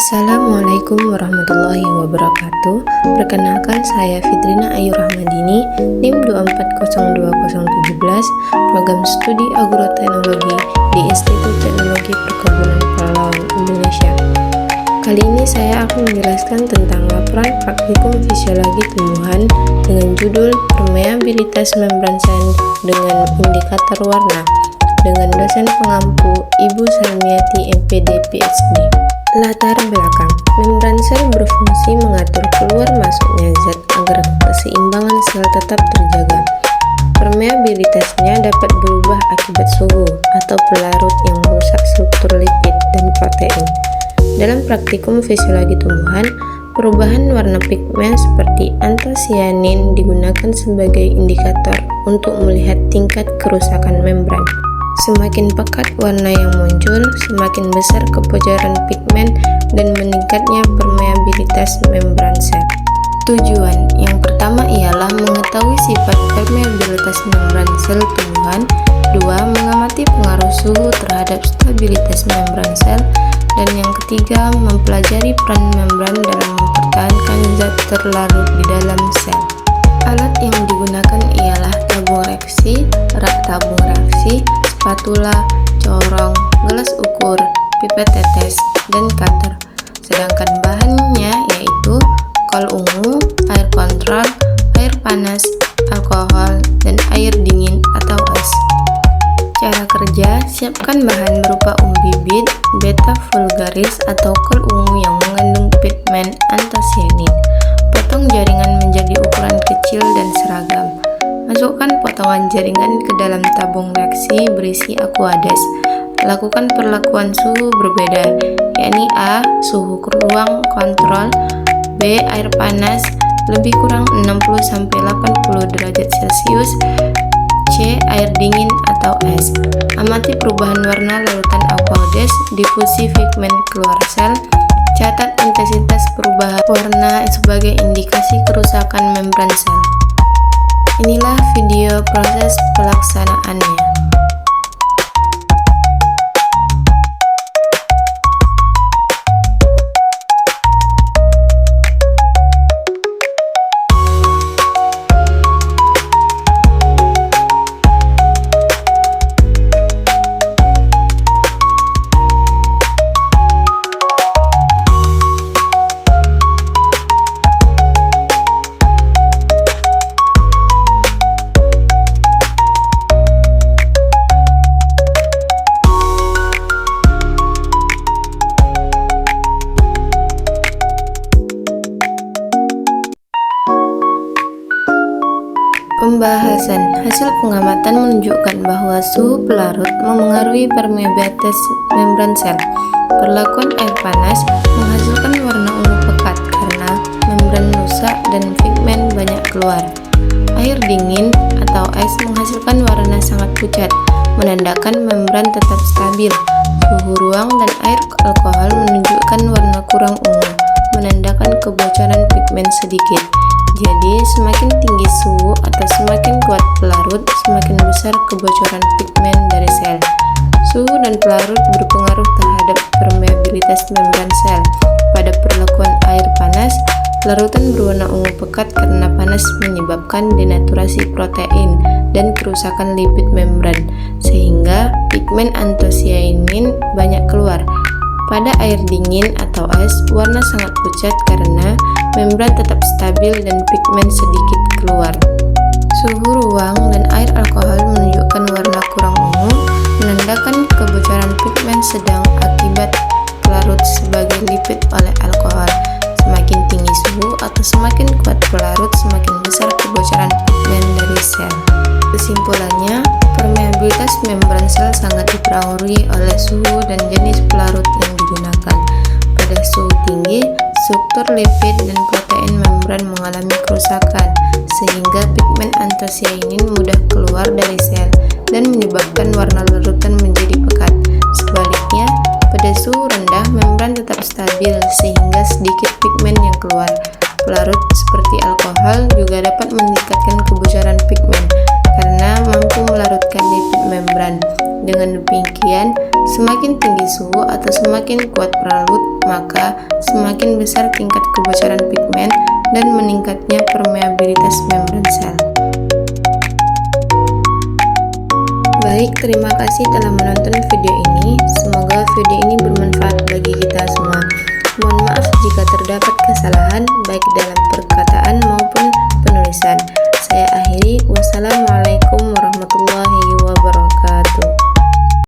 Assalamualaikum warahmatullahi wabarakatuh. Perkenalkan, saya Fitrina Ayu Rahmadini, NIM 2402017, Program Studi Agroteknologi di Institut Teknologi Perkebunan Pahlawan Indonesia. Kali ini saya akan menjelaskan tentang laporan praktikum fisiologi tumbuhan dengan judul Permeabilitas Membran Sel dengan Indikator Warna dengan dosen pengampu Ibu Salmiati MPD PhD. Latar belakang, membran sel berfungsi mengatur keluar masuknya zat agar keseimbangan sel tetap terjaga. Permeabilitasnya dapat berubah akibat suhu atau pelarut yang merusak struktur lipid dan protein. Dalam praktikum fisiologi tumbuhan, perubahan warna pigmen seperti antosianin digunakan sebagai indikator untuk melihat tingkat kerusakan membran. Semakin pekat warna yang muncul, semakin besar kepojoran pigmen dan meningkatnya permeabilitas membran sel. Tujuan yang pertama ialah mengetahui sifat permeabilitas membran sel tumbuhan. 2. Mengamati pengaruh suhu terhadap stabilitas membran sel. Dan yang ketiga, mempelajari peran membran dalam mempertahankan zat terlarut di dalam sel. Alat yang digunakan ialah tabung reaksi, rak tabung reaksi, spatula, corong, gelas ukur, pipet tetes, dan cutter. Sedangkan bahannya yaitu kol ungu, air kontrol, air panas, alkohol, dan air dingin atau es. Cara kerja, siapkan bahan berupa bibit, beta vulgaris atau kol ungu yang mengandung pigmen antosianin. Potong jaringan menjadi ukuran kecil dan seragam. Masukkan potongan jaringan ke dalam tabung reaksi berisi aqueous. Lakukan perlakuan suhu berbeda, yakni A. Suhu ruang kontrol, B. Air panas lebih kurang 60-80 derajat Celcius, C. Air dingin atau es. Amati perubahan warna larutan aqueous, difusi pigmen keluar sel. Catat intensitas perubahan warna sebagai indikasi kerusakan membran sel. Inilah video proses pelaksanaannya. Pembahasan. Hasil pengamatan menunjukkan bahwa suhu pelarut memengaruhi permeabilitas membran sel. Perlakuan air panas menghasilkan warna ungu pekat karena membran rusak dan pigmen banyak keluar. Air dingin atau es menghasilkan warna sangat pucat, menandakan membran tetap stabil. Suhu ruang dan air alkohol menunjukkan warna kurang ungu, menandakan kebocoran pigmen sedikit. Jadi, semakin tinggi suhu atau semakin kuat pelarut, semakin besar kebocoran pigmen dari sel. Suhu dan pelarut berpengaruh terhadap permeabilitas membran sel. Pada perlakuan air panas, larutan berwarna ungu pekat karena panas menyebabkan denaturasi protein dan kerusakan lipid membran, sehingga pigmen antosianin banyak keluar. Pada air dingin atau es, warna sangat pucat karena membran tetap stabil dan pigmen sedikit keluar. Suhu ruang dan air alkohol menunjukkan warna kurang ungu, menandakan kebocoran pigmen sedang akibat pelarut sebagai lipid oleh alkohol. Semakin tinggi suhu atau semakin kuat pelarut, semakin besar kebocoran pigmen dari sel. Kesimpulannya, permeabilitas membran sel sangat dipengaruhi oleh suhu dan jenis pelarut yang digunakan. Pada suhu tinggi, struktur lipid dan protein membran mengalami kerusakan, sehingga pigmen antosianin mudah keluar dari sel dan menyebabkan warna larutan menjadi pekat. Sebaliknya, pada suhu rendah, membran tetap stabil, sehingga sedikit pigmen yang keluar. Pelarut seperti alkohol juga dapat meningkatkan kebocoran pigmen karena mampu melarutkan lipid membran. Dengan demikian, semakin tinggi suhu atau semakin kuat pelarut, maka semakin besar tingkat kebocoran pigmen dan meningkatnya permeabilitas membran sel. Baik, terima kasih telah menonton video ini. Semoga video ini bermanfaat bagi kita semua. Mohon maaf jika terdapat kesalahan baik dalam